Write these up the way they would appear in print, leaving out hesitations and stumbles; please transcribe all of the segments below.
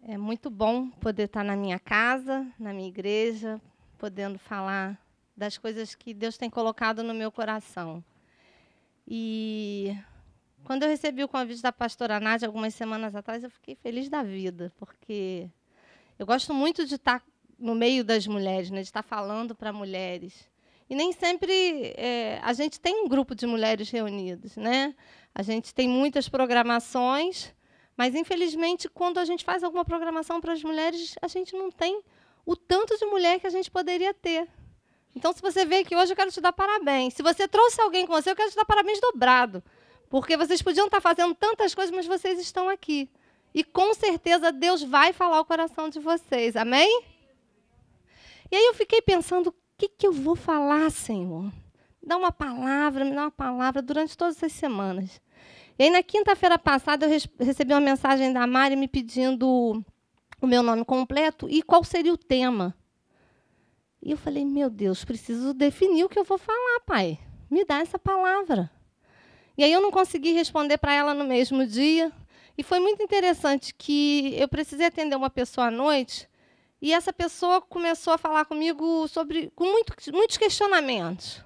É muito bom poder estar na minha casa, na minha igreja, podendo falar das coisas que Deus tem colocado no meu coração. E quando eu recebi o convite da pastora Nádia, algumas semanas atrás, eu fiquei feliz da vida, porque eu gosto muito de estar no meio das mulheres, né, de estar falando para mulheres. E nem sempre a gente tem um grupo de mulheres reunidas, né? A gente tem muitas programações, mas, infelizmente, quando a gente faz alguma programação para as mulheres, a gente não tem o tanto de mulher que a gente poderia ter. Então, se você veio aqui hoje, eu quero te dar parabéns. Se você trouxe alguém com você, eu quero te dar parabéns dobrado. Porque vocês podiam estar fazendo tantas coisas, mas vocês estão aqui. E, com certeza, Deus vai falar o coração de vocês. Amém? E aí eu fiquei pensando, o que eu vou falar, Senhor? Me dá uma palavra durante todas as semanas. E aí, na quinta-feira passada, eu recebi uma mensagem da Mari me pedindo o meu nome completo e qual seria o tema. E eu falei, meu Deus, preciso definir o que eu vou falar, Pai. Me dá essa palavra. E aí eu não consegui responder para ela no mesmo dia. E foi muito interessante que eu precisei atender uma pessoa à noite e essa pessoa começou a falar comigo com muitos questionamentos.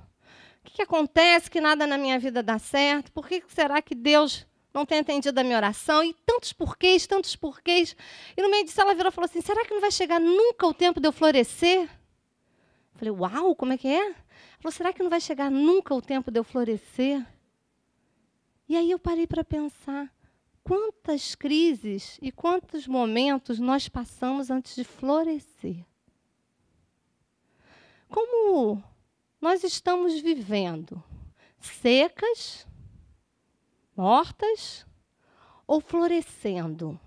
O que acontece que nada na minha vida dá certo? Por que será que Deus não tem atendido a minha oração? E tantos porquês, tantos porquês. E no meio disso ela virou e falou assim, será que não vai chegar nunca o tempo de eu florescer? Eu falei, uau, como é que é? Ela falou, será que não vai chegar nunca o tempo de eu florescer? E aí eu parei para pensar, quantas crises e quantos momentos nós passamos antes de florescer? Como nós estamos vivendo? Secas, mortas ou florescendo?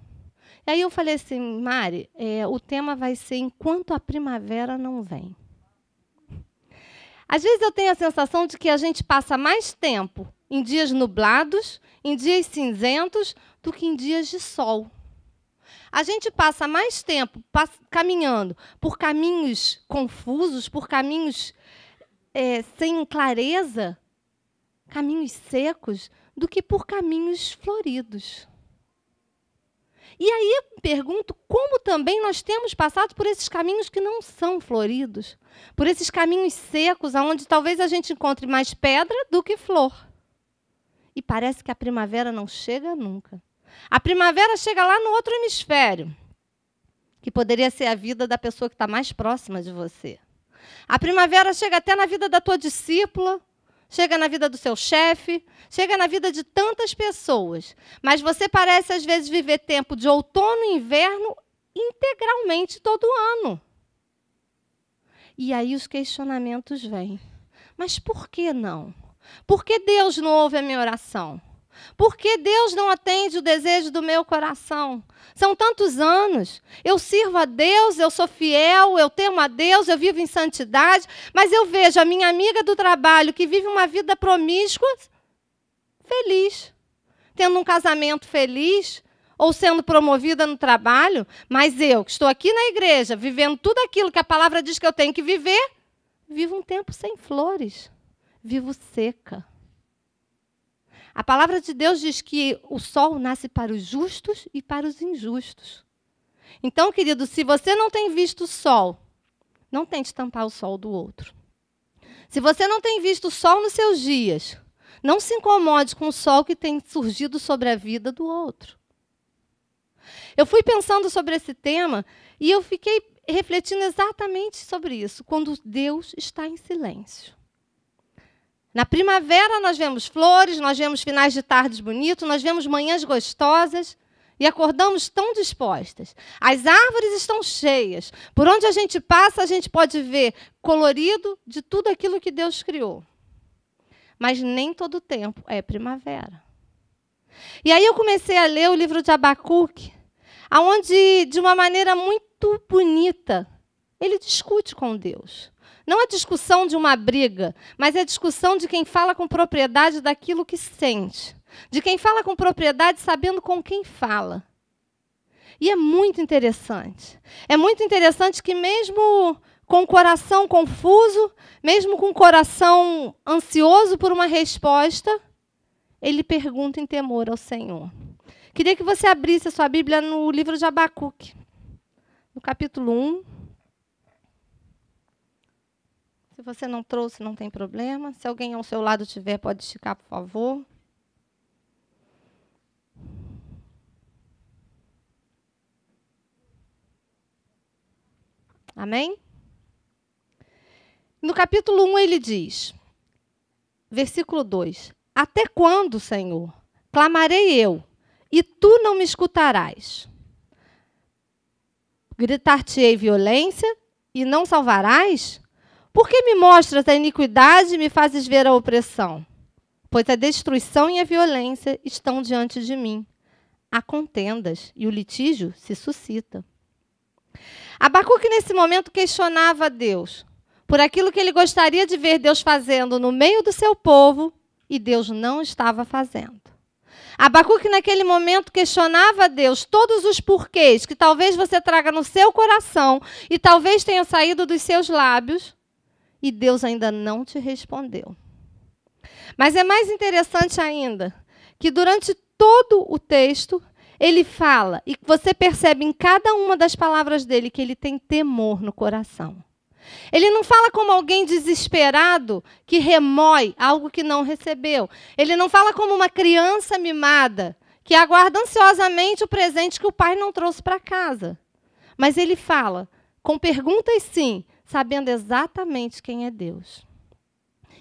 E aí eu falei assim, Mari, o tema vai ser Enquanto a Primavera Não Vem. Às vezes eu tenho a sensação de que a gente passa mais tempo em dias nublados, em dias cinzentos, do que em dias de sol. A gente passa mais tempo caminhando por caminhos confusos, por caminhos sem clareza, caminhos secos, do que por caminhos floridos. E aí eu me pergunto como também nós temos passado por esses caminhos que não são floridos, por esses caminhos secos, onde talvez a gente encontre mais pedra do que flor. E parece que a primavera não chega nunca. A primavera chega lá no outro hemisfério, que poderia ser a vida da pessoa que está mais próxima de você. A primavera chega até na vida da tua discípula, chega na vida do seu chefe, chega na vida de tantas pessoas. Mas você parece, às vezes, viver tempo de outono e inverno integralmente todo ano. E aí os questionamentos vêm. Mas por que não? Por que Deus não ouve a minha oração? Por que Deus não atende o desejo do meu coração? São tantos anos. Eu sirvo a Deus, eu sou fiel, eu temo a Deus, eu vivo em santidade, mas eu vejo a minha amiga do trabalho que vive uma vida promíscua, feliz, tendo um casamento feliz, ou sendo promovida no trabalho, mas eu, que estou aqui na igreja, vivendo tudo aquilo que a palavra diz que eu tenho que viver, vivo um tempo sem flores, vivo seca. A palavra de Deus diz que o sol nasce para os justos e para os injustos. Então, querido, se você não tem visto o sol, não tente tampar o sol do outro. Se você não tem visto o sol nos seus dias, não se incomode com o sol que tem surgido sobre a vida do outro. Eu fui pensando sobre esse tema e eu fiquei refletindo exatamente sobre isso, quando Deus está em silêncio. Na primavera nós vemos flores, nós vemos finais de tardes bonitos, nós vemos manhãs gostosas e acordamos tão dispostas. As árvores estão cheias. Por onde a gente passa, a gente pode ver colorido de tudo aquilo que Deus criou. Mas nem todo o tempo é primavera. E aí eu comecei a ler o livro de Abacuque, onde, de uma maneira muito bonita, ele discute com Deus. Não a discussão de uma briga, mas a discussão de quem fala com propriedade daquilo que sente. De quem fala com propriedade sabendo com quem fala. E é muito interessante. É muito interessante que mesmo com o coração confuso, mesmo com o coração ansioso por uma resposta, ele pergunta em temor ao Senhor. Queria que você abrisse a sua Bíblia no livro de Abacuque. no capítulo 1. Se você não trouxe, não tem problema. Se alguém ao seu lado tiver, pode esticar, por favor. Amém? No capítulo 1 ele diz, versículo 2, até quando, Senhor, clamarei eu, e tu não me escutarás? Gritar-te-ei violência, e não salvarás? Por que me mostras a iniquidade e me fazes ver a opressão? Pois a destruição e a violência estão diante de mim. Há contendas, e o litígio se suscita. Abacuque, nesse momento, questionava a Deus por aquilo que ele gostaria de ver Deus fazendo no meio do seu povo, e Deus não estava fazendo. Abacuque, naquele momento, questionava a Deus todos os porquês que talvez você traga no seu coração e talvez tenha saído dos seus lábios, e Deus ainda não te respondeu. Mas é mais interessante ainda que durante todo o texto ele fala, e você percebe em cada uma das palavras dele que ele tem temor no coração. Ele não fala como alguém desesperado que remói algo que não recebeu. Ele não fala como uma criança mimada que aguarda ansiosamente o presente que o pai não trouxe para casa. Mas ele fala com perguntas sim, sabendo exatamente quem é Deus.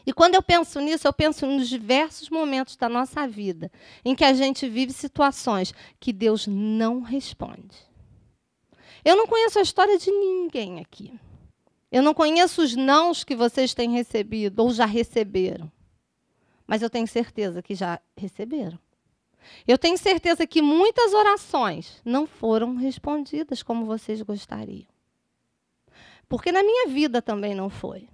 E quando eu penso nisso, eu penso nos diversos momentos da nossa vida em que a gente vive situações que Deus não responde. Eu não conheço a história de ninguém aqui. Eu não conheço os nãos que vocês têm recebido ou já receberam. Mas eu tenho certeza que já receberam. Eu tenho certeza que muitas orações não foram respondidas como vocês gostariam. Porque na minha vida também não foi.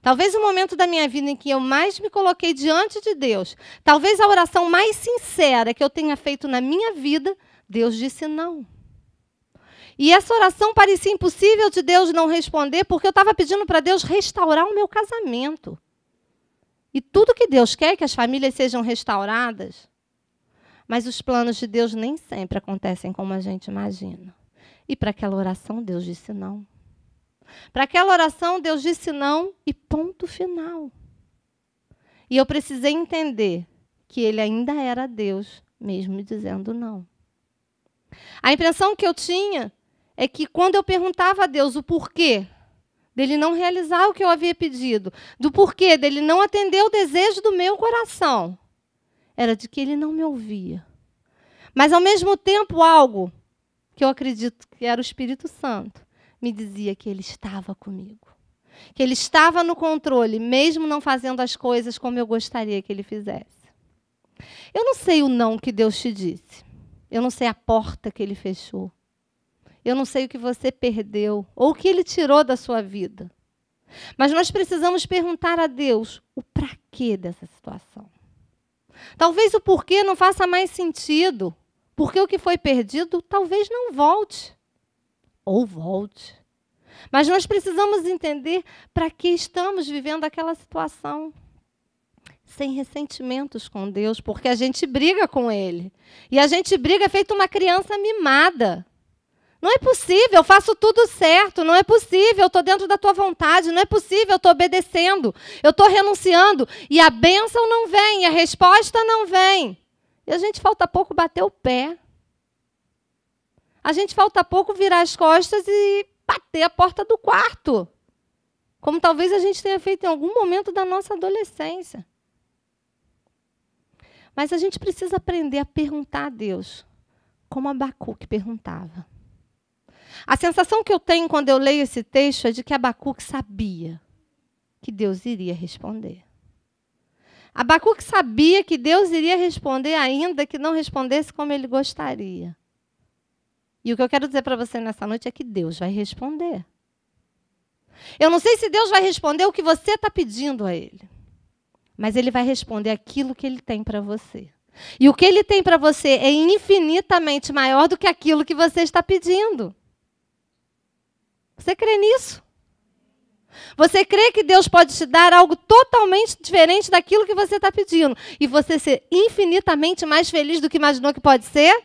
Talvez o momento da minha vida em que eu mais me coloquei diante de Deus, talvez a oração mais sincera que eu tenha feito na minha vida, Deus disse não. E essa oração parecia impossível de Deus não responder, porque eu estava pedindo para Deus restaurar o meu casamento. E tudo que Deus quer é que as famílias sejam restauradas. Mas os planos de Deus nem sempre acontecem como a gente imagina. E para aquela oração, Deus disse não. Para aquela oração, Deus disse não e ponto final. E eu precisei entender que Ele ainda era Deus, mesmo me dizendo não. A impressão que eu tinha é que quando eu perguntava a Deus o porquê dele não realizar o que eu havia pedido, do porquê dele não atender o desejo do meu coração, era de que Ele não me ouvia. Mas, ao mesmo tempo, algo que eu acredito que era o Espírito Santo, me dizia que Ele estava comigo. Que Ele estava no controle, mesmo não fazendo as coisas como eu gostaria que Ele fizesse. Eu não sei o não que Deus te disse. Eu não sei a porta que Ele fechou. Eu não sei o que você perdeu ou o que Ele tirou da sua vida. Mas nós precisamos perguntar a Deus o para quê dessa situação. Talvez o porquê não faça mais sentido, porque o que foi perdido talvez não volte. Ou volte. Mas nós precisamos entender para que estamos vivendo aquela situação. Sem ressentimentos com Deus, porque a gente briga com Ele. E a gente briga feito uma criança mimada. Não é possível, eu faço tudo certo. Não é possível, eu estou dentro da tua vontade. Não é possível, eu estou obedecendo. Eu estou renunciando. E a bênção não vem, a resposta não vem. E a gente falta pouco bater o pé. A gente falta pouco virar as costas e bater a porta do quarto. Como talvez a gente tenha feito em algum momento da nossa adolescência. Mas a gente precisa aprender a perguntar a Deus, como Abacuque perguntava. A sensação que eu tenho quando eu leio esse texto é de que Abacuque sabia que Deus iria responder. Abacuque sabia que Deus iria responder, ainda que não respondesse como ele gostaria. E o que eu quero dizer para você nessa noite é que Deus vai responder. Eu não sei se Deus vai responder o que você está pedindo a Ele. Mas Ele vai responder aquilo que Ele tem para você. E o que Ele tem para você é infinitamente maior do que aquilo que você está pedindo. Você crê nisso? Você crê que Deus pode te dar algo totalmente diferente daquilo que você está pedindo. E você ser infinitamente mais feliz do que imaginou que pode ser?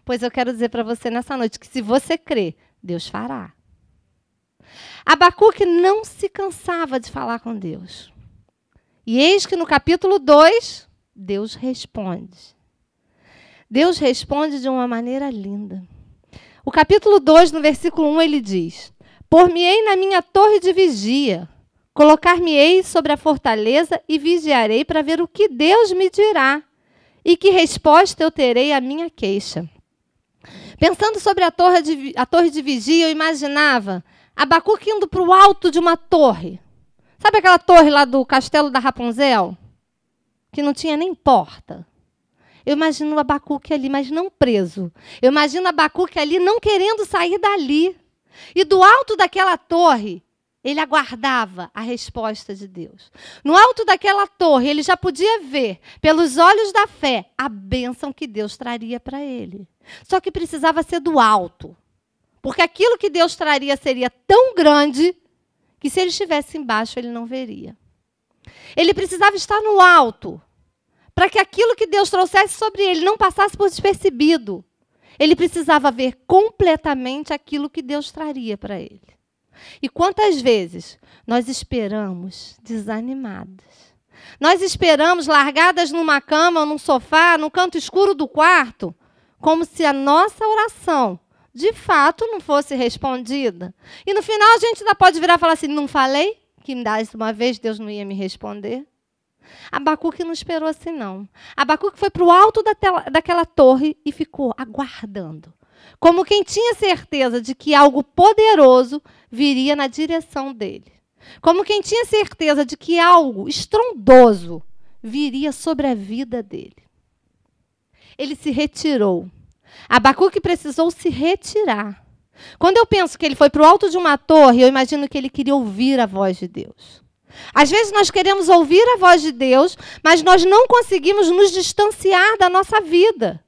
Pois eu quero dizer para você nessa noite que se você crê, Deus fará. Abacuque não se cansava de falar com Deus. E eis que no capítulo 2, Deus responde. Deus responde de uma maneira linda. O capítulo 2, no versículo 1, ele diz: Por-me-ei na minha torre de vigia, colocar-me-ei sobre a fortaleza e vigiarei para ver o que Deus me dirá e que resposta eu terei à minha queixa. Pensando sobre a torre de vigia, eu imaginava Abacuque indo para o alto de uma torre. Sabe aquela torre lá do castelo da Rapunzel? Que não tinha nem porta. Eu imagino o Abacuque ali, mas não preso. Eu imagino o Abacuque ali não querendo sair dali. E do alto daquela torre, ele aguardava a resposta de Deus. No alto daquela torre, ele já podia ver, pelos olhos da fé, a bênção que Deus traria para ele. Só que precisava ser do alto. Porque aquilo que Deus traria seria tão grande que se ele estivesse embaixo, ele não veria. Ele precisava estar no alto, para que aquilo que Deus trouxesse sobre ele não passasse por despercebido. Ele precisava ver completamente aquilo que Deus traria para ele. E quantas vezes nós esperamos desanimadas? Nós esperamos largadas numa cama, ou num sofá, num canto escuro do quarto, como se a nossa oração de fato não fosse respondida. E no final a gente ainda pode virar e falar assim, não falei que mais uma vez Deus não ia me responder? Abacuque não esperou assim, não. Abacuque foi para o alto daquela torre e ficou aguardando. Como quem tinha certeza de que algo poderoso viria na direção dele. Como quem tinha certeza de que algo estrondoso viria sobre a vida dele. Ele se retirou. Abacuque precisou se retirar. Quando eu penso que ele foi para o alto de uma torre, eu imagino que ele queria ouvir a voz de Deus. Às vezes nós queremos ouvir a voz de Deus, mas nós não conseguimos nos distanciar da nossa vida,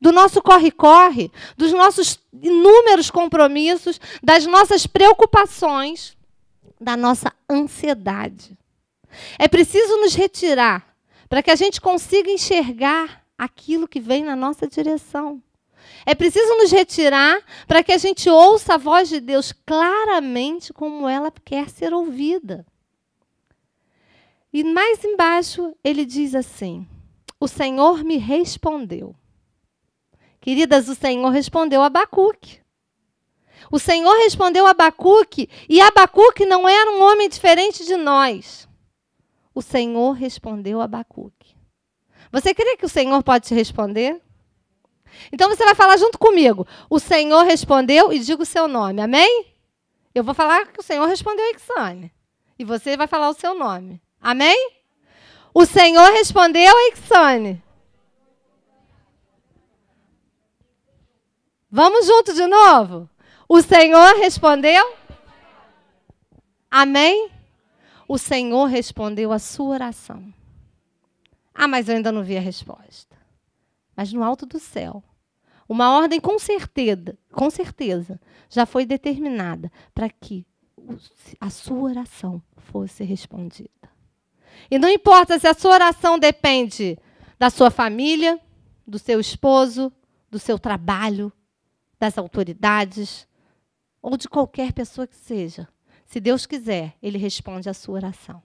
do nosso corre-corre, dos nossos inúmeros compromissos, das nossas preocupações, da nossa ansiedade. É preciso nos retirar para que a gente consiga enxergar aquilo que vem na nossa direção. É preciso nos retirar para que a gente ouça a voz de Deus claramente como ela quer ser ouvida. E mais embaixo ele diz assim, o Senhor me respondeu. Queridas, o Senhor respondeu a Abacuque. O Senhor respondeu a Abacuque, e Abacuque não era um homem diferente de nós. O Senhor respondeu a Abacuque. Você crê que o Senhor pode te responder? Então você vai falar junto comigo. O Senhor respondeu e diga o seu nome, amém? Eu vou falar que o Senhor respondeu a Ixane. E você vai falar o seu nome. Amém? O Senhor respondeu a Ixane. Vamos junto de novo? O Senhor respondeu? Amém? O Senhor respondeu a sua oração. Ah, mas eu ainda não vi a resposta. Mas no alto do céu, uma ordem com certeza já foi determinada para que a sua oração fosse respondida. E não importa se a sua oração depende da sua família, do seu esposo, do seu trabalho, das autoridades, ou de qualquer pessoa que seja. Se Deus quiser, Ele responde a sua oração.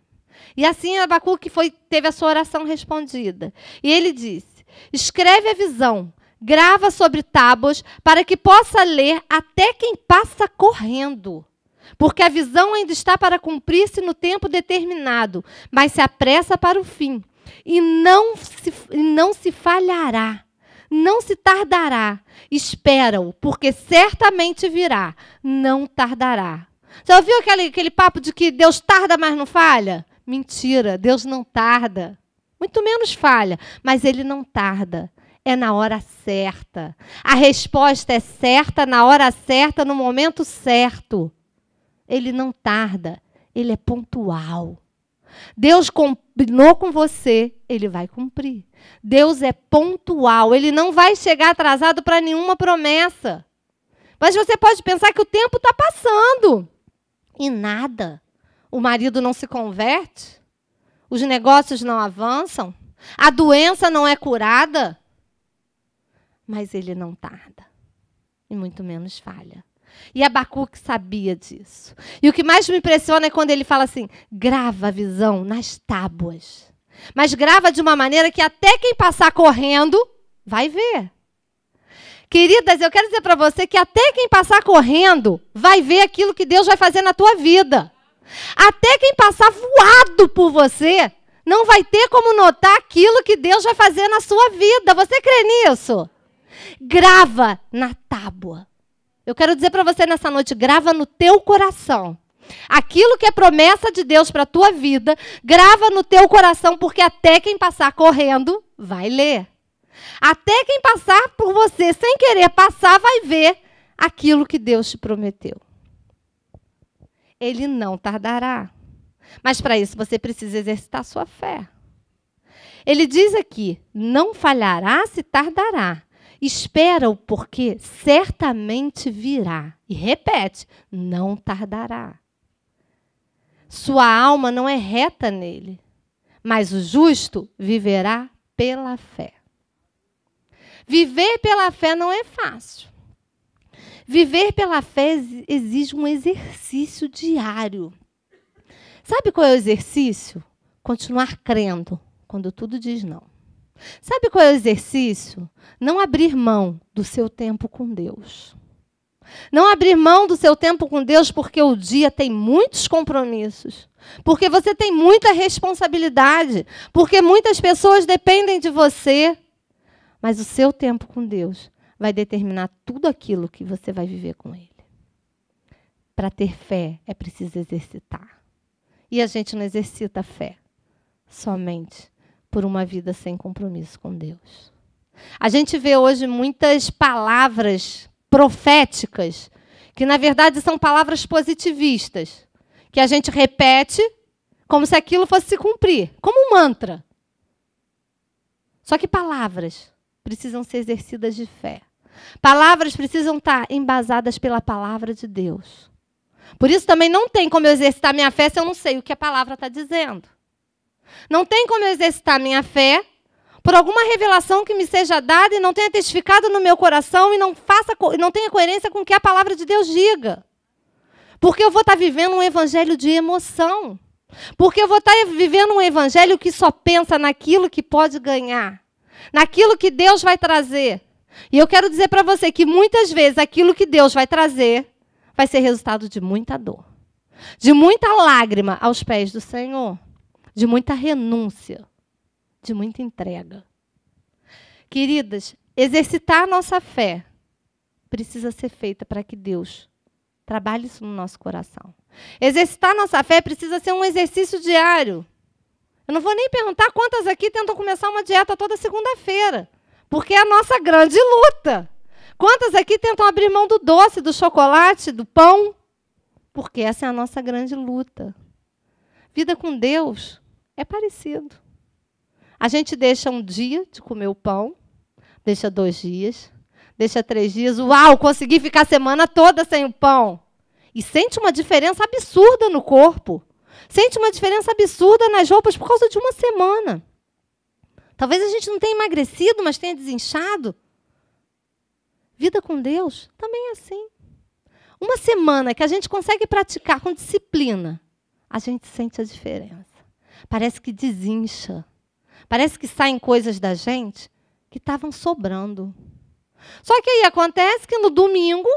E assim Abacuque teve a sua oração respondida. E ele disse, escreve a visão, grava sobre tábuas, para que possa ler até quem passa correndo. Porque a visão ainda está para cumprir-se no tempo determinado, mas se apressa para o fim. E não se falhará, não se tardará. Espera-o, porque certamente virá, não tardará. Já ouviu aquele papo de que Deus tarda, mas não falha? Mentira, Deus não tarda. Muito menos falha, mas Ele não tarda. É na hora certa. A resposta é certa, na hora certa, no momento certo. Ele não tarda, Ele é pontual. Deus combinou com você, Ele vai cumprir. Deus é pontual, Ele não vai chegar atrasado para nenhuma promessa. Mas você pode pensar que o tempo está passando. E nada. O marido não se converte, os negócios não avançam, a doença não é curada. Mas Ele não tarda, e muito menos falha. E Abacuque sabia disso. E o que mais me impressiona é quando ele fala assim, grava a visão nas tábuas. Mas grava de uma maneira que até quem passar correndo vai ver. Queridas, eu quero dizer para você que até quem passar correndo vai ver aquilo que Deus vai fazer na tua vida. Até quem passar voado por você não vai ter como notar aquilo que Deus vai fazer na sua vida. Você crê nisso? Grava na tábua. Eu quero dizer para você nessa noite, grava no teu coração. Aquilo que é promessa de Deus para a tua vida, grava no teu coração, porque até quem passar correndo vai ler. Até quem passar por você sem querer passar vai ver aquilo que Deus te prometeu. Ele não tardará. Mas para isso você precisa exercitar a sua fé. Ele diz aqui, não falhará se tardará. Espera-o porque certamente virá. E repete, não tardará. Sua alma não é reta nele, mas o justo viverá pela fé. Viver pela fé não é fácil. Viver pela fé exige um exercício diário. Sabe qual é o exercício? Continuar crendo quando tudo diz não. Sabe qual é o exercício? Não abrir mão do seu tempo com Deus. Não abrir mão do seu tempo com Deus porque o dia tem muitos compromissos. Porque você tem muita responsabilidade. Porque muitas pessoas dependem de você. Mas o seu tempo com Deus vai determinar tudo aquilo que você vai viver com Ele. Para ter fé é preciso exercitar. E a gente não exercita a fé somente por uma vida sem compromisso com Deus. A gente vê hoje muitas palavras proféticas, que na verdade são palavras positivistas, que a gente repete como se aquilo fosse se cumprir, como um mantra. Só que palavras precisam ser exercidas de fé. Palavras precisam estar embasadas pela palavra de Deus. Por isso também não tem como eu exercitar minha fé se eu não sei o que a palavra está dizendo. Não tem como eu exercitar minha fé por alguma revelação que me seja dada e não tenha testificado no meu coração e não tenha coerência com o que a palavra de Deus diga. Porque eu vou estar vivendo um evangelho de emoção. Porque eu vou estar vivendo um evangelho que só pensa naquilo que pode ganhar. Naquilo que Deus vai trazer. E eu quero dizer para você que muitas vezes aquilo que Deus vai trazer vai ser resultado de muita dor. De muita lágrima aos pés do Senhor. De muita renúncia. De muita entrega. Queridas, exercitar a nossa fé precisa ser feita para que Deus trabalhe isso no nosso coração. Exercitar a nossa fé precisa ser um exercício diário. Eu não vou nem perguntar quantas aqui tentam começar uma dieta toda segunda-feira, porque é a nossa grande luta. Quantas aqui tentam abrir mão do doce, do chocolate, do pão, porque essa é a nossa grande luta. Vida com Deus é parecido. A gente deixa um dia de comer o pão, deixa 2 dias, deixa 3 dias. Uau, consegui ficar a semana toda sem o pão. E sente uma diferença absurda no corpo. Sente uma diferença absurda nas roupas por causa de uma semana. Talvez a gente não tenha emagrecido, mas tenha desinchado. Vida com Deus também é assim. Uma semana que a gente consegue praticar com disciplina, a gente sente a diferença. Parece que desincha. Parece que saem coisas da gente que estavam sobrando. Só que aí acontece que no domingo,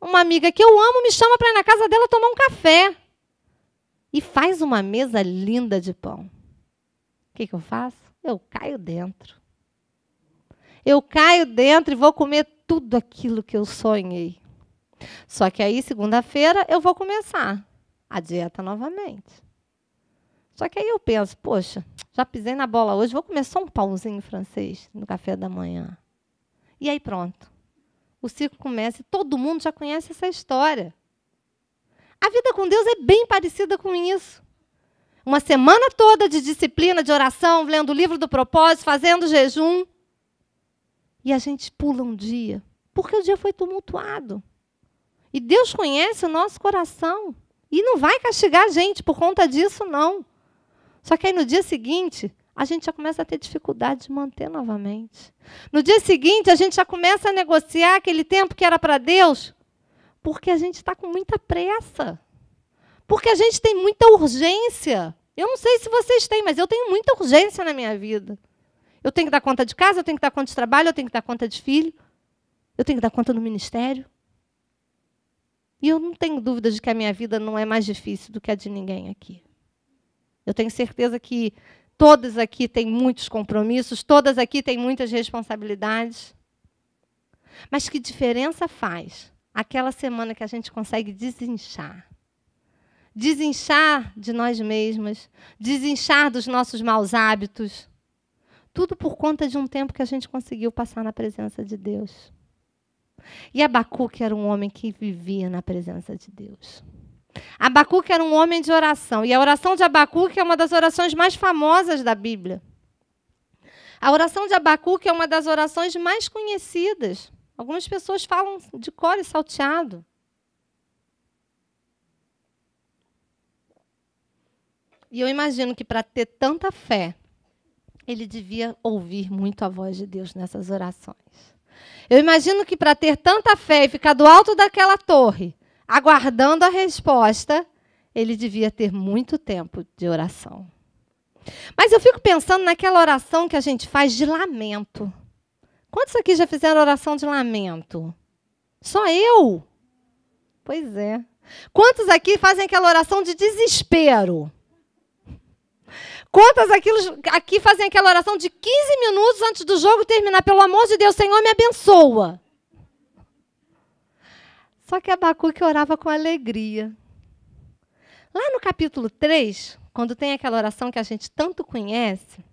uma amiga que eu amo me chama para ir na casa dela tomar um café. E faz uma mesa linda de pão. O que eu faço? Eu caio dentro. Eu caio dentro e vou comer tudo aquilo que eu sonhei. Só que aí, segunda-feira, eu vou começar a dieta novamente. Só que aí eu penso, poxa, já pisei na bola hoje, vou comer só um pãozinho francês no café da manhã. E aí pronto. O ciclo começa e todo mundo já conhece essa história. A vida com Deus é bem parecida com isso. Uma semana toda de disciplina, de oração, lendo o livro do propósito, fazendo jejum. E a gente pula um dia, porque o dia foi tumultuado. E Deus conhece o nosso coração. E não vai castigar a gente por conta disso, não. Só que aí no dia seguinte, a gente já começa a ter dificuldade de manter novamente. No dia seguinte, a gente já começa a negociar aquele tempo que era para Deus Porque a gente está com muita pressa. Porque a gente tem muita urgência. Eu não sei se vocês têm, mas eu tenho muita urgência na minha vida. Eu tenho que dar conta de casa, eu tenho que dar conta de trabalho, eu tenho que dar conta de filho, eu tenho que dar conta do ministério. E eu não tenho dúvida de que a minha vida não é mais difícil do que a de ninguém aqui. Eu tenho certeza que todas aqui têm muitos compromissos, todas aqui têm muitas responsabilidades. Mas que diferença faz aquela semana que a gente consegue desinchar? Desinchar de nós mesmas, desinchar dos nossos maus hábitos. Tudo por conta de um tempo que a gente conseguiu passar na presença de Deus. E Abacuque era um homem que vivia na presença de Deus. Abacuque era um homem de oração. E a oração de Abacuque é uma das orações mais famosas da Bíblia. A oração de Abacuque é uma das orações mais conhecidas. Algumas pessoas falam de cor e salteado. E eu imagino que para ter tanta fé, ele devia ouvir muito a voz de Deus nessas orações. Eu imagino que para ter tanta fé e ficar do alto daquela torre, aguardando a resposta, ele devia ter muito tempo de oração. Mas eu fico pensando naquela oração que a gente faz de lamento. Quantos aqui já fizeram oração de lamento? Só eu? Pois é. Quantos aqui fazem aquela oração de desespero? Quantas aqui fazem aquela oração de 15 minutos antes do jogo terminar? Pelo amor de Deus, Senhor, me abençoa. Só que Abacuque orava com alegria. Lá no capítulo 3, quando tem aquela oração que a gente tanto conhece,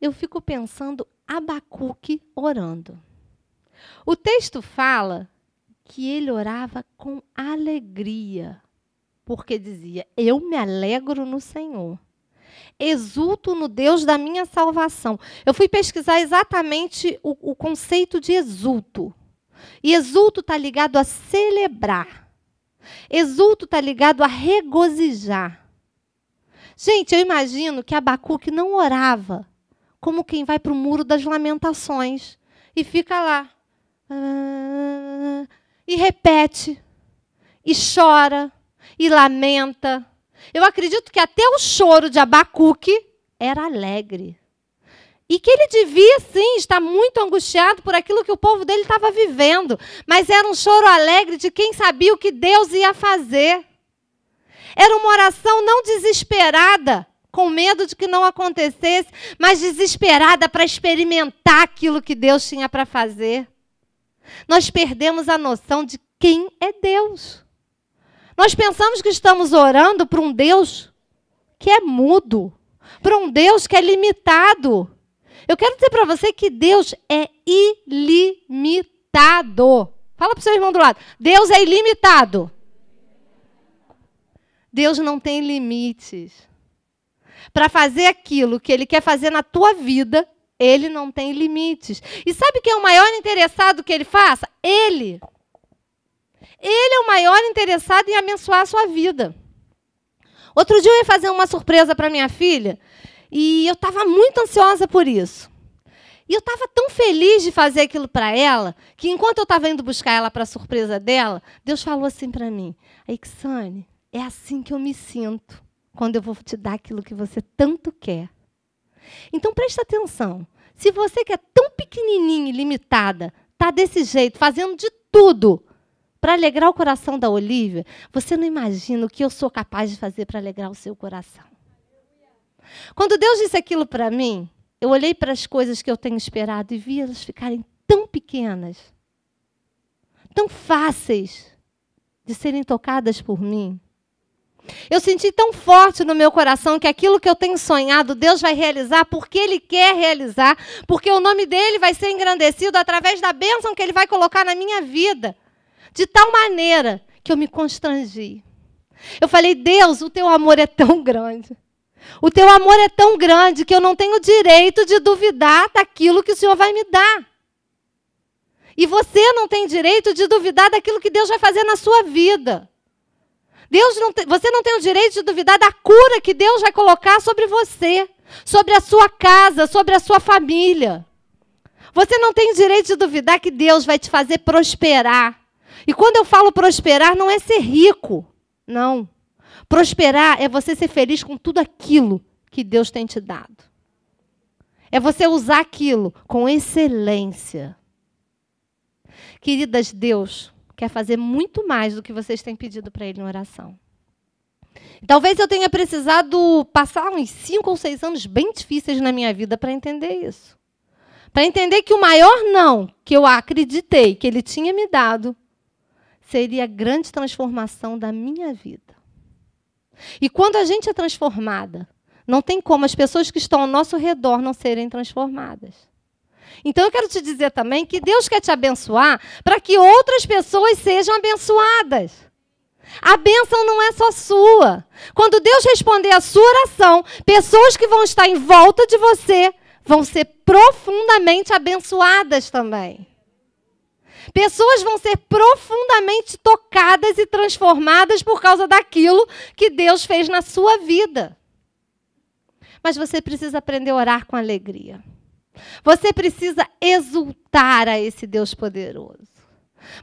eu fico pensando Abacuque orando. O texto fala que ele orava com alegria. Porque dizia, eu me alegro no Senhor. Exulto no Deus da minha salvação. Eu fui pesquisar exatamente o conceito de exulto. E exulto está ligado a celebrar. Exulto está ligado a regozijar. Gente, eu imagino que Abacuque não orava como quem vai para o muro das lamentações e fica lá. E repete. E chora. E lamenta. Eu acredito que até o choro de Abacuque era alegre. E que ele devia, sim, estar muito angustiado por aquilo que o povo dele estava vivendo. Mas era um choro alegre de quem sabia o que Deus ia fazer. Era uma oração não desesperada, com medo de que não acontecesse, mas desesperada para experimentar aquilo que Deus tinha para fazer. Nós perdemos a noção de quem é Deus. Nós pensamos que estamos orando para um Deus que é mudo, para um Deus que é limitado. Eu quero dizer para você que Deus é ilimitado. Fala para o seu irmão do lado. Deus é ilimitado. Deus não tem limites. Para fazer aquilo que Ele quer fazer na tua vida, Ele não tem limites. E sabe quem é o maior interessado que Ele faça? Ele. Ele é o maior interessado em abençoar a sua vida. Outro dia eu ia fazer uma surpresa para minha filha e eu estava muito ansiosa por isso. E eu estava tão feliz de fazer aquilo para ela que enquanto eu estava indo buscar ela para a surpresa dela, Deus falou assim para mim, Ixane, é assim que eu me sinto quando eu vou te dar aquilo que você tanto quer. Então presta atenção. Se você que é tão pequenininha e limitada, está desse jeito, fazendo de tudo para alegrar o coração da Olívia, você não imagina o que eu sou capaz de fazer para alegrar o seu coração. Quando Deus disse aquilo para mim, eu olhei para as coisas que eu tenho esperado e vi elas ficarem tão pequenas, tão fáceis de serem tocadas por mim. Eu senti tão forte no meu coração que aquilo que eu tenho sonhado, Deus vai realizar porque Ele quer realizar, porque o nome dEle vai ser engrandecido através da bênção que Ele vai colocar na minha vida. De tal maneira que eu me constrangi. Eu falei, Deus, o teu amor é tão grande. O teu amor é tão grande que eu não tenho direito de duvidar daquilo que o Senhor vai me dar. E você não tem direito de duvidar daquilo que Deus vai fazer na sua vida. Você não tem o direito de duvidar da cura que Deus vai colocar sobre você, sobre a sua casa, sobre a sua família. Você não tem o direito de duvidar que Deus vai te fazer prosperar, E quando eu falo prosperar, não é ser rico. Não. Prosperar é você ser feliz com tudo aquilo que Deus tem te dado. É você usar aquilo com excelência. Queridas, Deus quer fazer muito mais do que vocês têm pedido para Ele em oração. Talvez eu tenha precisado passar uns 5 ou 6 anos bem difíceis na minha vida para entender isso. Para entender que o maior não que eu acreditei que Ele tinha me dado seria a grande transformação da minha vida. E quando a gente é transformada, não tem como as pessoas que estão ao nosso redor não serem transformadas. Então eu quero te dizer também que Deus quer te abençoar para que outras pessoas sejam abençoadas. A bênção não é só sua. Quando Deus responder a sua oração, pessoas que vão estar em volta de você vão ser profundamente abençoadas também. Pessoas vão ser profundamente tocadas e transformadas por causa daquilo que Deus fez na sua vida. Mas você precisa aprender a orar com alegria. Você precisa exultar a esse Deus poderoso.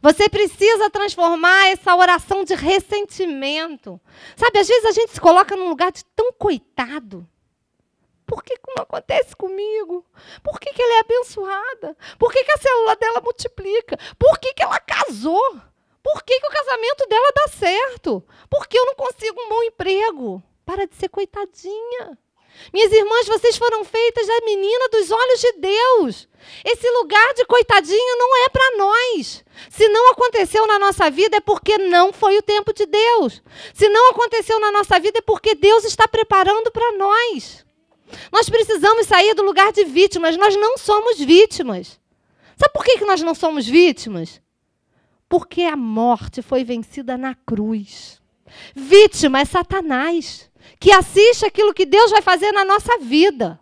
Você precisa transformar essa oração de ressentimento. Sabe, às vezes a gente se coloca num lugar de tão coitado. Por que não acontece comigo? Por que ela é abençoada? Por que a célula dela multiplica? Por que ela casou? Por que o casamento dela dá certo? Por que eu não consigo um bom emprego? Para de ser coitadinha. Minhas irmãs, vocês foram feitas a menina dos olhos de Deus. Esse lugar de coitadinho não é para nós. Se não aconteceu na nossa vida é porque não foi o tempo de Deus. Se não aconteceu na nossa vida é porque Deus está preparando para nós. Nós precisamos sair do lugar de vítimas. Nós não somos vítimas. Sabe por que nós não somos vítimas? Porque a morte foi vencida na cruz. Vítima é Satanás, que assiste aquilo que Deus vai fazer na nossa vida.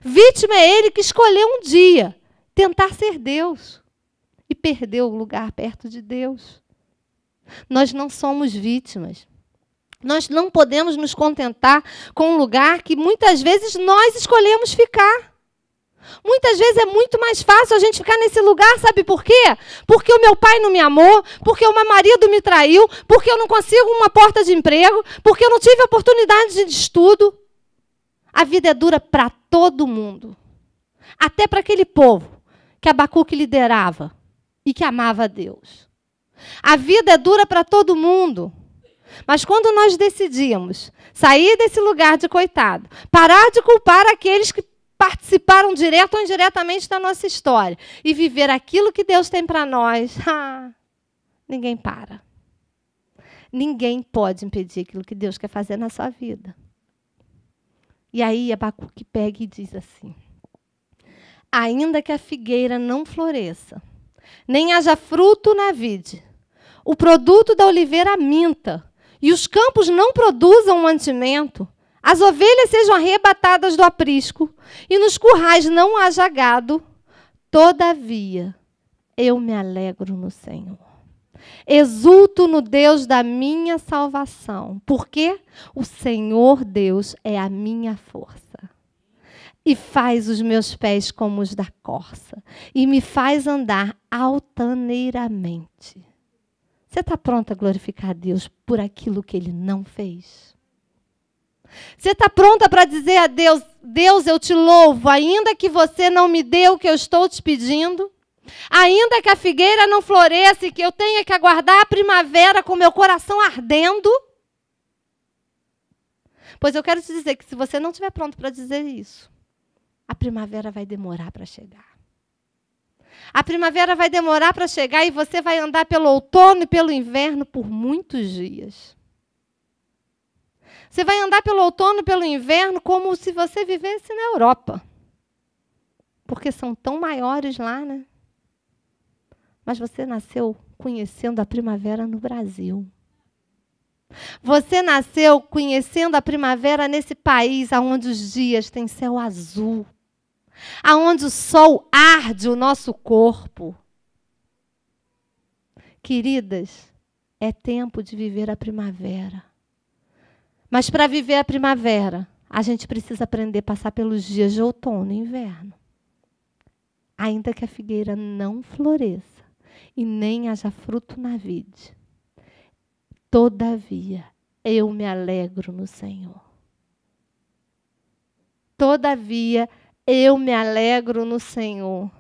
Vítima é ele que escolheu um dia tentar ser Deus e perdeu o lugar perto de Deus. Nós não somos vítimas. Nós não podemos nos contentar com um lugar que muitas vezes nós escolhemos ficar. Muitas vezes é muito mais fácil a gente ficar nesse lugar, sabe por quê? Porque o meu pai não me amou, porque o meu marido me traiu, porque eu não consigo uma porta de emprego, porque eu não tive oportunidade de estudo. A vida é dura para todo mundo. Até para aquele povo que Abacuque liderava e que amava a Deus. A vida é dura para todo mundo. Mas quando nós decidimos sair desse lugar de coitado, parar de culpar aqueles que participaram direto ou indiretamente da nossa história e viver aquilo que Deus tem para nós, ninguém para. Ninguém pode impedir aquilo que Deus quer fazer na sua vida. E aí Abacuque pega e diz assim: ainda que a figueira não floresça, nem haja fruto na vide, o produto da oliveira minta, e os campos não produzam mantimento, as ovelhas sejam arrebatadas do aprisco, e nos currais não haja gado, todavia eu me alegro no Senhor. Exulto no Deus da minha salvação, porque o Senhor Deus é a minha força. E faz os meus pés como os da corça, e me faz andar altaneiramente. Você está pronta a glorificar a Deus por aquilo que Ele não fez? Você está pronta para dizer a Deus: Deus, eu te louvo, ainda que você não me dê o que eu estou te pedindo, ainda que a figueira não floresça e que eu tenha que aguardar a primavera com meu coração ardendo? Pois eu quero te dizer que se você não estiver pronto para dizer isso, a primavera vai demorar para chegar. A primavera vai demorar para chegar e você vai andar pelo outono e pelo inverno por muitos dias. Você vai andar pelo outono e pelo inverno como se você vivesse na Europa. Porque são tão maiores lá, né? Mas você nasceu conhecendo a primavera no Brasil. Você nasceu conhecendo a primavera nesse país onde os dias têm céu azul, aonde o sol arde o nosso corpo. Queridas, é tempo de viver a primavera. Mas para viver a primavera, a gente precisa aprender a passar pelos dias de outono e inverno. Ainda que a figueira não floresça e nem haja fruto na vide. Todavia, eu me alegro no Senhor. Todavia, eu me alegro no Senhor.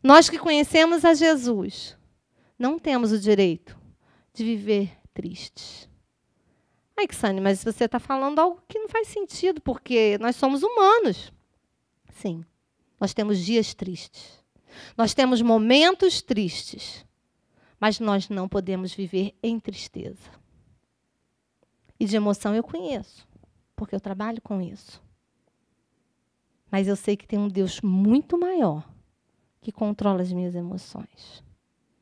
Nós que conhecemos a Jesus, não temos o direito de viver tristes. Ai, Xane, mas você está falando algo que não faz sentido, porque nós somos humanos. Sim, nós temos dias tristes. Nós temos momentos tristes. Mas nós não podemos viver em tristeza. E de emoção eu conheço, porque eu trabalho com isso. Mas eu sei que tem um Deus muito maior que controla as minhas emoções.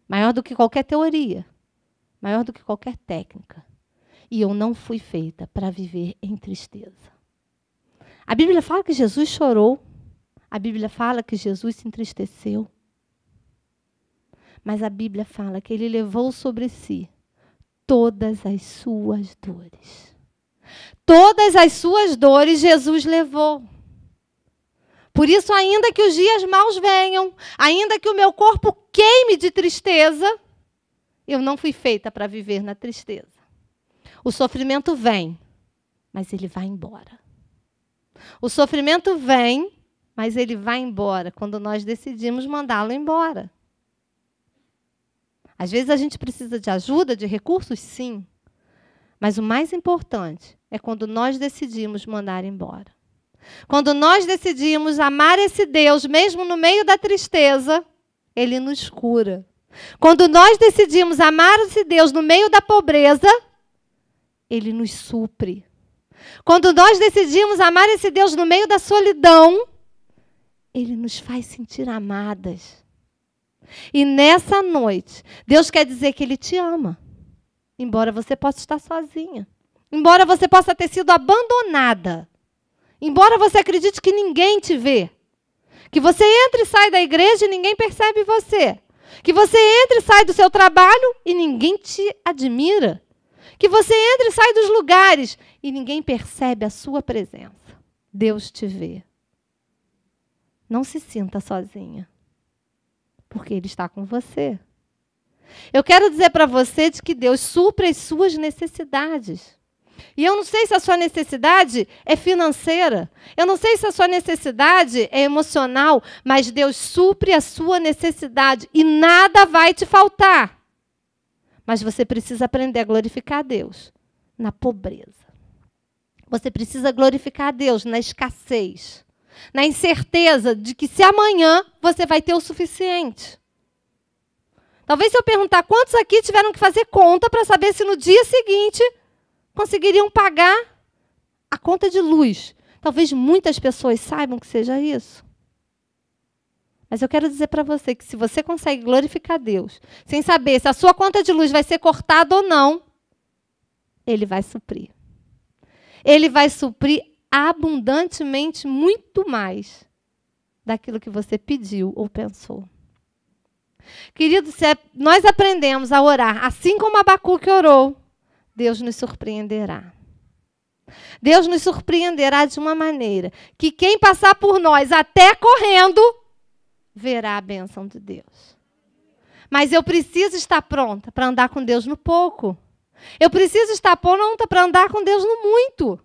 Maior do que qualquer teoria. Maior do que qualquer técnica. E eu não fui feita para viver em tristeza. A Bíblia fala que Jesus chorou. A Bíblia fala que Jesus se entristeceu. Mas a Bíblia fala que ele levou sobre si todas as suas dores. Todas as suas dores Jesus levou. Por isso, ainda que os dias maus venham, ainda que o meu corpo queime de tristeza, eu não fui feita para viver na tristeza. O sofrimento vem, mas ele vai embora. O sofrimento vem, mas ele vai embora quando nós decidimos mandá-lo embora. Às vezes a gente precisa de ajuda, de recursos, sim. Mas o mais importante é quando nós decidimos mandar embora. Quando nós decidimos amar esse Deus, mesmo no meio da tristeza, ele nos cura. Quando nós decidimos amar esse Deus no meio da pobreza, ele nos supre. Quando nós decidimos amar esse Deus no meio da solidão, ele nos faz sentir amadas. E nessa noite, Deus quer dizer que ele te ama. Embora você possa estar sozinha. Embora você possa ter sido abandonada. Embora você acredite que ninguém te vê. Que você entra e sai da igreja e ninguém percebe você. Que você entra e sai do seu trabalho e ninguém te admira. Que você entra e sai dos lugares e ninguém percebe a sua presença. Deus te vê. Não se sinta sozinha. Porque ele está com você. Eu quero dizer para você de que Deus supre as suas necessidades. E eu não sei se a sua necessidade é financeira. Eu não sei se a sua necessidade é emocional. Mas Deus supre a sua necessidade. E nada vai te faltar. Mas você precisa aprender a glorificar a Deus na pobreza. Você precisa glorificar a Deus na escassez. Na incerteza de que se amanhã você vai ter o suficiente. Talvez se eu perguntar quantos aqui tiveram que fazer conta para saber se no dia seguinte conseguiriam pagar a conta de luz. Talvez muitas pessoas saibam que seja isso. Mas eu quero dizer para você que se você consegue glorificar Deus, sem saber se a sua conta de luz vai ser cortada ou não, ele vai suprir. Ele vai suprir abundantemente muito mais daquilo que você pediu ou pensou. Querido, se nós aprendemos a orar assim como Abacuque orou, Deus nos surpreenderá. Deus nos surpreenderá de uma maneira que quem passar por nós até correndo, verá a bênção de Deus. Mas eu preciso estar pronta para andar com Deus no pouco. Eu preciso estar pronta para andar com Deus no muito.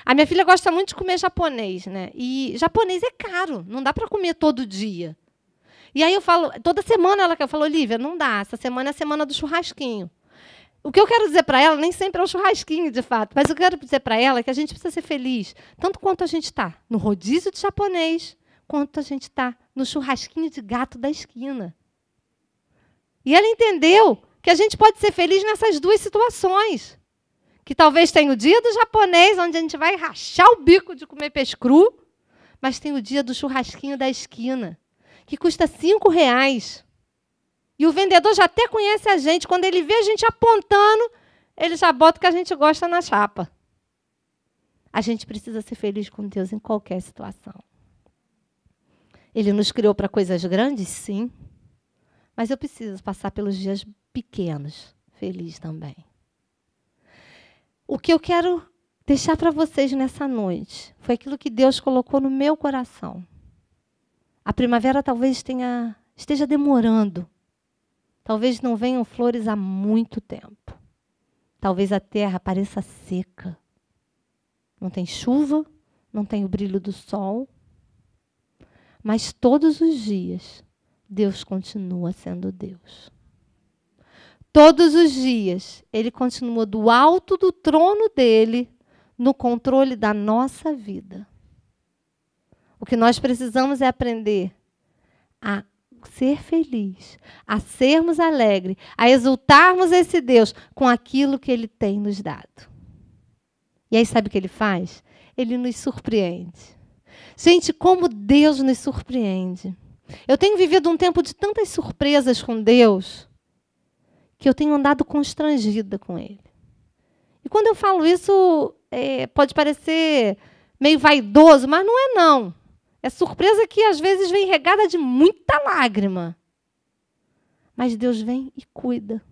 A minha filha gosta muito de comer japonês, né? E japonês é caro, não dá para comer todo dia. E aí eu falo, toda semana ela falou, Olivia, não dá, essa semana é a semana do churrasquinho. O que eu quero dizer para ela, nem sempre é um churrasquinho, de fato, mas eu quero dizer para ela que a gente precisa ser feliz, tanto quanto a gente está no rodízio de japonês, quanto a gente está no churrasquinho de gato da esquina. E ela entendeu que a gente pode ser feliz nessas duas situações. Que talvez tenha o dia do japonês, onde a gente vai rachar o bico de comer peixe cru, mas tem o dia do churrasquinho da esquina, que custa R$5. E o vendedor já até conhece a gente. Quando ele vê a gente apontando, ele já bota o que a gente gosta na chapa. A gente precisa ser feliz com Deus em qualquer situação. Ele nos criou para coisas grandes, sim. Mas eu preciso passar pelos dias pequenos, feliz também. O que eu quero deixar para vocês nessa noite foi aquilo que Deus colocou no meu coração. A primavera talvez tenha esteja demorando. Talvez não venham flores há muito tempo. Talvez a terra pareça seca. Não tem chuva, não tem o brilho do sol. Mas todos os dias, Deus continua sendo Deus. Todos os dias, Ele continua do alto do trono dEle, no controle da nossa vida. O que nós precisamos é aprender a ser feliz, a sermos alegres, a exultarmos esse Deus com aquilo que Ele tem nos dado. E aí sabe o que Ele faz? Ele nos surpreende. Gente, como Deus nos surpreende. Eu tenho vivido um tempo de tantas surpresas com Deus que eu tenho andado constrangida com Ele. E quando eu falo isso, pode parecer meio vaidoso, mas não é não. É surpresa que às vezes vem regada de muita lágrima. Mas Deus vem e cuida.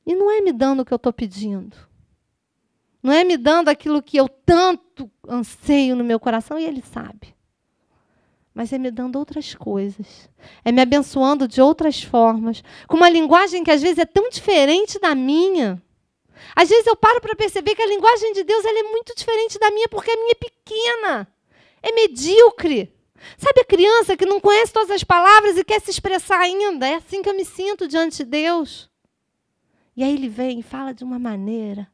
E não é me dando o que eu estou pedindo. Não é me dando aquilo que eu tanto anseio no meu coração, e Ele sabe. Mas é me dando outras coisas. É me abençoando de outras formas. Com uma linguagem que às vezes é tão diferente da minha. Às vezes eu paro para perceber que a linguagem de Deus ela é muito diferente da minha, porque a minha é pequena. É medíocre. Sabe a criança que não conhece todas as palavras e quer se expressar ainda? É assim que eu me sinto diante de Deus. E aí Ele vem e fala de uma maneira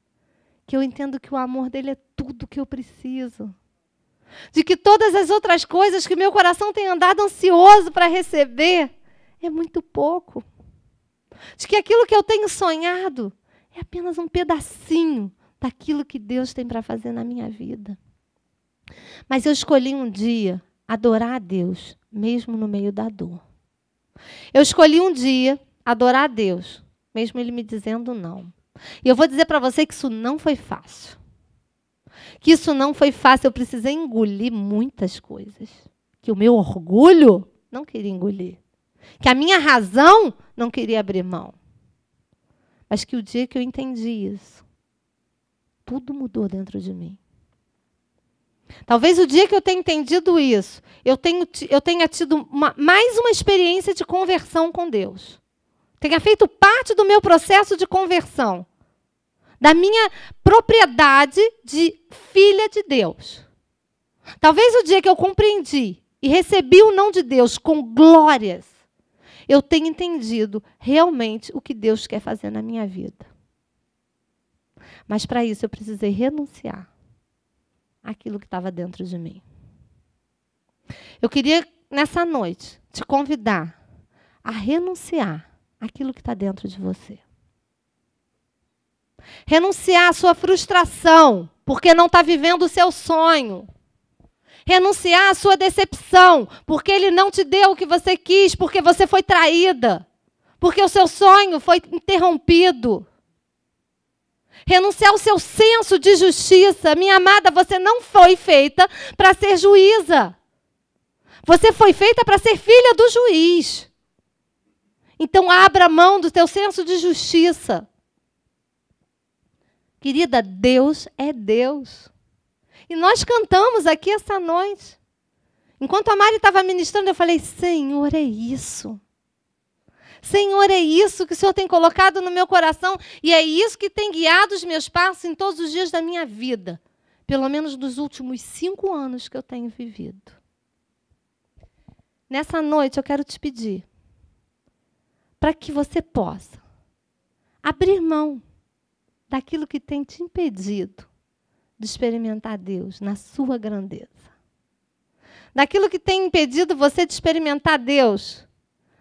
que eu entendo que o amor dEle é tudo que eu preciso. De que todas as outras coisas que meu coração tem andado ansioso para receber é muito pouco. De que aquilo que eu tenho sonhado é apenas um pedacinho daquilo que Deus tem para fazer na minha vida. Mas eu escolhi um dia adorar a Deus, mesmo no meio da dor. Eu escolhi um dia adorar a Deus, mesmo Ele me dizendo não. E eu vou dizer para você que isso não foi fácil. Que isso não foi fácil, eu precisei engolir muitas coisas. Que o meu orgulho não queria engolir. Que a minha razão não queria abrir mão. Mas que o dia que eu entendi isso, tudo mudou dentro de mim. Talvez o dia que eu tenha entendido isso, eu tenha tido mais uma experiência de conversão com Deus. Tenha feito parte do meu processo de conversão. Da minha propriedade de filha de Deus. Talvez o dia que eu compreendi e recebi o não de Deus com glórias, eu tenha entendido realmente o que Deus quer fazer na minha vida. Mas para isso eu precisei renunciar àquilo que estava dentro de mim. Eu queria, nessa noite, te convidar a renunciar àquilo que está dentro de você. Renunciar à sua frustração, porque não está vivendo o seu sonho. Renunciar à sua decepção, porque Ele não te deu o que você quis, porque você foi traída, porque o seu sonho foi interrompido. Renunciar ao seu senso de justiça. Minha amada, você não foi feita para ser juíza. Você foi feita para ser filha do juiz. Então, abra mão do teu senso de justiça. Querida, Deus é Deus. E nós cantamos aqui essa noite. Enquanto a Mari estava ministrando, eu falei, Senhor, é isso. Senhor, é isso que o Senhor tem colocado no meu coração. E é isso que tem guiado os meus passos em todos os dias da minha vida. Pelo menos dos últimos 5 anos que eu tenho vivido. Nessa noite eu quero te pedir para que você possa abrir mão daquilo que tem te impedido de experimentar Deus na sua grandeza. Daquilo que tem impedido você de experimentar Deus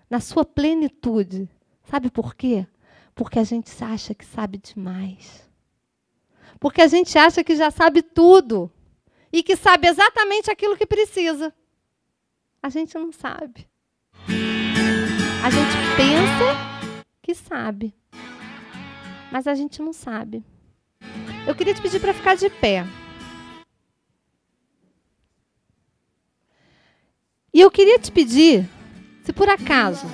na sua plenitude. Sabe por quê? Porque a gente acha que sabe demais. Porque a gente acha que já sabe tudo. E que sabe exatamente aquilo que precisa. A gente não sabe. A gente pensa que sabe. Mas a gente não sabe. Eu queria te pedir para ficar de pé. E eu queria te pedir, se por acaso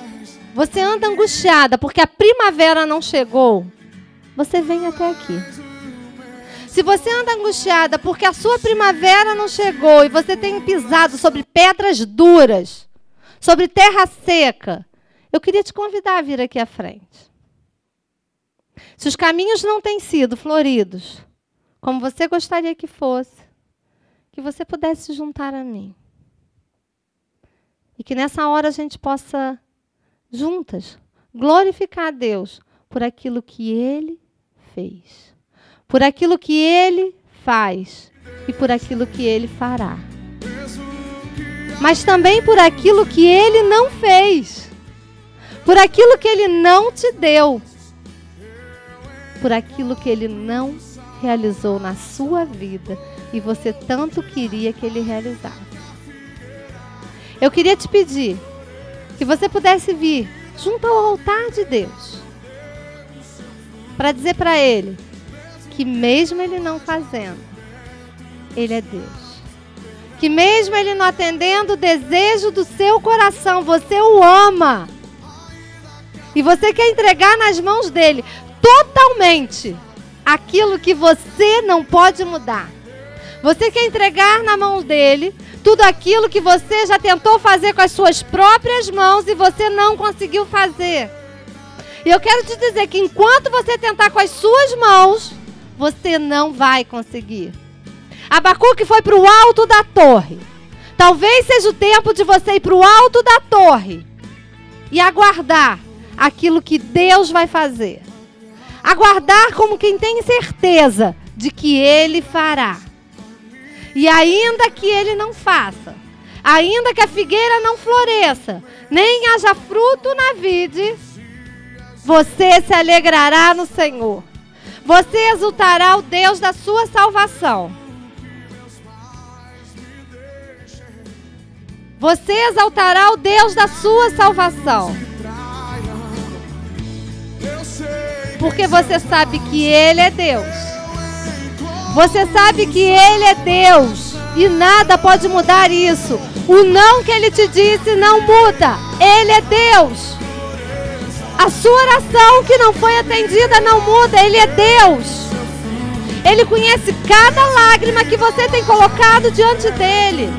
você anda angustiada porque a primavera não chegou, você vem até aqui. Se você anda angustiada porque a sua primavera não chegou e você tem pisado sobre pedras duras, sobre terra seca, eu queria te convidar a vir aqui à frente. Se os caminhos não têm sido floridos, como você gostaria que fosse, que você pudesse se juntar a mim. E que nessa hora a gente possa, juntas, glorificar a Deus por aquilo que Ele fez, por aquilo que Ele faz e por aquilo que Ele fará. Mas também por aquilo que Ele não fez, por aquilo que Ele não te deu, por aquilo que Ele não realizou na sua vida e você tanto queria que Ele realizasse. Eu queria te pedir que você pudesse vir junto ao altar de Deus para dizer para Ele que mesmo Ele não fazendo, Ele é Deus. Que mesmo Ele não atendendo o desejo do seu coração, você o ama. E você quer entregar nas mãos dEle totalmente aquilo que você não pode mudar. Você quer entregar na mão dEle tudo aquilo que você já tentou fazer com as suas próprias mãos e você não conseguiu fazer. E eu quero te dizer que enquanto você tentar com as suas mãos, você não vai conseguir. Abacuque foi para o alto da torre. Talvez seja o tempo de você ir para o alto da torre e aguardar aquilo que Deus vai fazer. Aguardar como quem tem certeza de que Ele fará. E ainda que Ele não faça, ainda que a figueira não floresça, nem haja fruto na vide, você se alegrará no Senhor. Você exultará o Deus da sua salvação. Você exaltará o Deus da sua salvação. Porque você sabe que Ele é Deus. Você sabe que Ele é Deus. E nada pode mudar isso. O não que Ele te disse não muda. Ele é Deus. A sua oração que não foi atendida não muda. Ele é Deus. Ele conhece cada lágrima que você tem colocado diante dEle.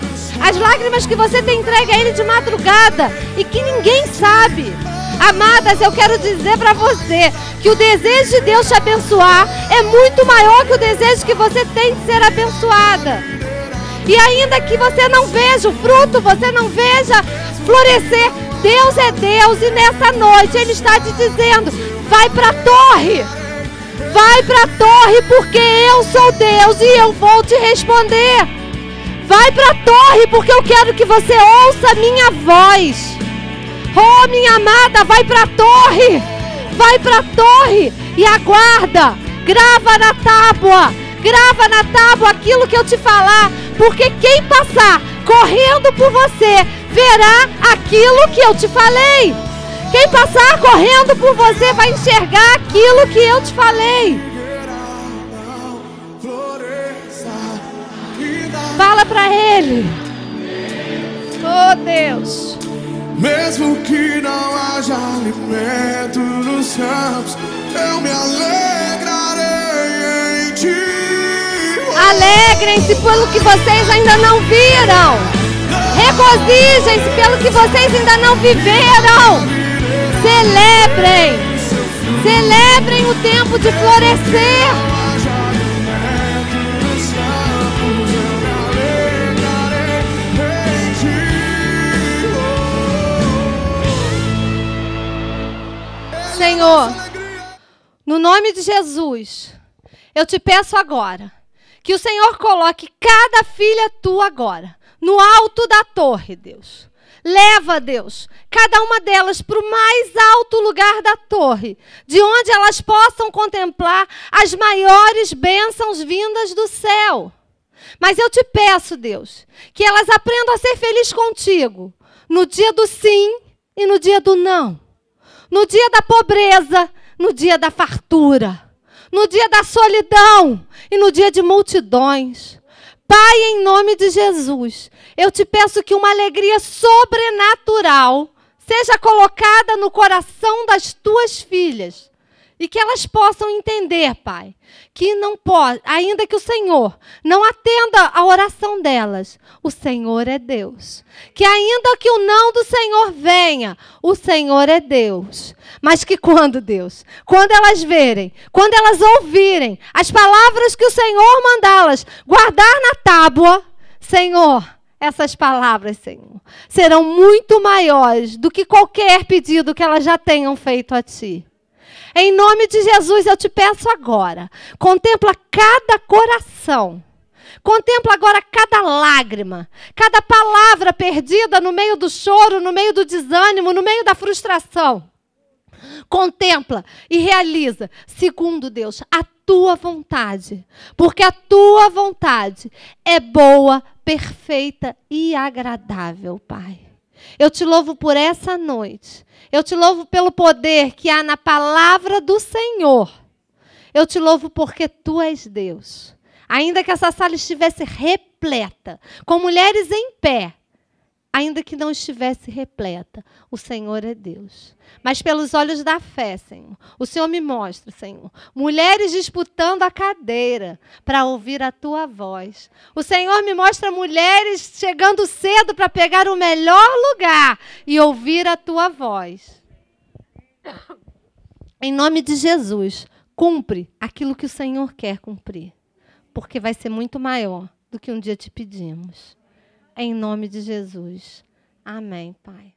As lágrimas que você tem entregue a Ele de madrugada e que ninguém sabe. Amadas, eu quero dizer para você que o desejo de Deus te abençoar é muito maior que o desejo que você tem de ser abençoada. E ainda que você não veja o fruto, você não veja florescer, Deus é Deus e nessa noite Ele está te dizendo, vai para a torre. Vai para a torre porque eu sou Deus e eu vou te responder. Vai para a torre porque eu quero que você ouça a minha voz. Oh, minha amada, vai para a torre. Vai para a torre e aguarda. Grava na tábua aquilo que eu te falar. Porque quem passar correndo por você verá aquilo que eu te falei. Quem passar correndo por você vai enxergar aquilo que eu te falei. Fala para Ele. Oh, Deus. Mesmo que não haja alimento nos campos, eu me alegrarei em ti. Alegrem-se pelo que vocês ainda não viram. Regozijem-se pelo que vocês ainda não viveram. Celebrem. Celebrem o tempo de florescer. Senhor, no nome de Jesus, eu te peço agora que o Senhor coloque cada filha tua agora no alto da torre, Deus. Leva, Deus, cada uma delas para o mais alto lugar da torre, de onde elas possam contemplar as maiores bênçãos vindas do céu. Mas eu te peço, Deus, que elas aprendam a ser felizes contigo no dia do sim e no dia do não. No dia da pobreza, no dia da fartura, no dia da solidão e no dia de multidões. Pai, em nome de Jesus, eu te peço que uma alegria sobrenatural seja colocada no coração das tuas filhas, E que elas possam entender, Pai, que não pode, ainda que o Senhor não atenda a oração delas, o Senhor é Deus. Que ainda que o não do Senhor venha, o Senhor é Deus. Mas que quando elas verem, quando elas ouvirem as palavras que o Senhor mandá-las guardar na tábua, Senhor, essas palavras, Senhor, serão muito maiores do que qualquer pedido que elas já tenham feito a Ti. Em nome de Jesus, eu te peço agora, contempla cada coração, contempla agora cada lágrima, cada palavra perdida no meio do choro, no meio do desânimo, no meio da frustração. Contempla e realiza, segundo Deus, a tua vontade, porque a tua vontade é boa, perfeita e agradável, Pai. Eu te louvo por essa noite. Eu te louvo pelo poder que há na palavra do Senhor. Eu te louvo porque Tu és Deus. Ainda que essa sala estivesse repleta, com mulheres em pé, ainda que não estivesse repleta, o Senhor é Deus. Mas pelos olhos da fé, Senhor, o Senhor me mostra, Senhor, mulheres disputando a cadeira para ouvir a Tua voz. O Senhor me mostra mulheres chegando cedo para pegar o melhor lugar e ouvir a Tua voz. Em nome de Jesus, cumpre aquilo que o Senhor quer cumprir, porque vai ser muito maior do que um dia te pedimos. Em nome de Jesus. Amém, Pai.